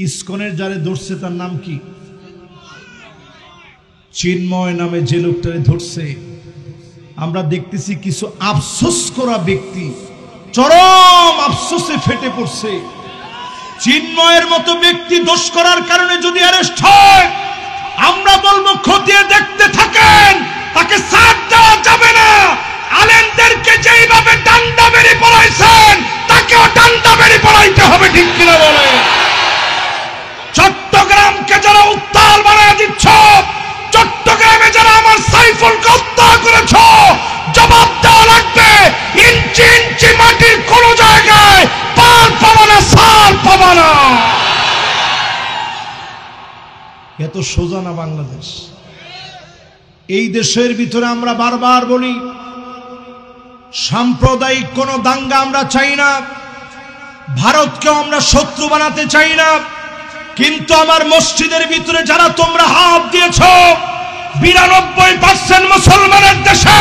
ইসকনের যারে ধরছে তার নাম কি? চিন্ময় নামে যে লোকটারে ধরছে, আমরা দেখতেছি কিছু আফসোস করা ব্যক্তি চরম আফসোসে ফেটে পড়ছে। চিন্ময়ের মতো ব্যক্তি দোষ করার কারণে যদি অ্যারেস্ট হয়, আমরা বলবো খতিয়ে দেখতে থাকেন, তাকে ছাড় দেওয়া যাবে না। আলেমদেরকে যেইভাবে ডান্ডা মেরে পড়াইছেন, তাকেও ডান্ডা মেরে পড়াইতে হবে, ঠিক কিনা বলে? চট্টগ্রামকে যারা উত্তাল বানায় দিচ্ছ, চট্টগ্রামে যারা আমার সাইফুলকে হত্যা করেছ, জবাব দেওয়া লাগবে। ইঞ্চি ইঞ্চি মাটির কোন জায়গায় পার পাবা না, সার পাবা না। এত সোজা না বাংলাদেশ। এই দেশের ভিতরে আমরা বারবার বলি, সাম্প্রদায়িক কোন দাঙ্গা আমরা চাই না, ভারতকেও আমরা শত্রু বানাতে চাই না। কিন্তু আমার মসজিদের ভিতরে যারা তোমরা হাত দিয়েছ, 92% মুসলমানের দেশে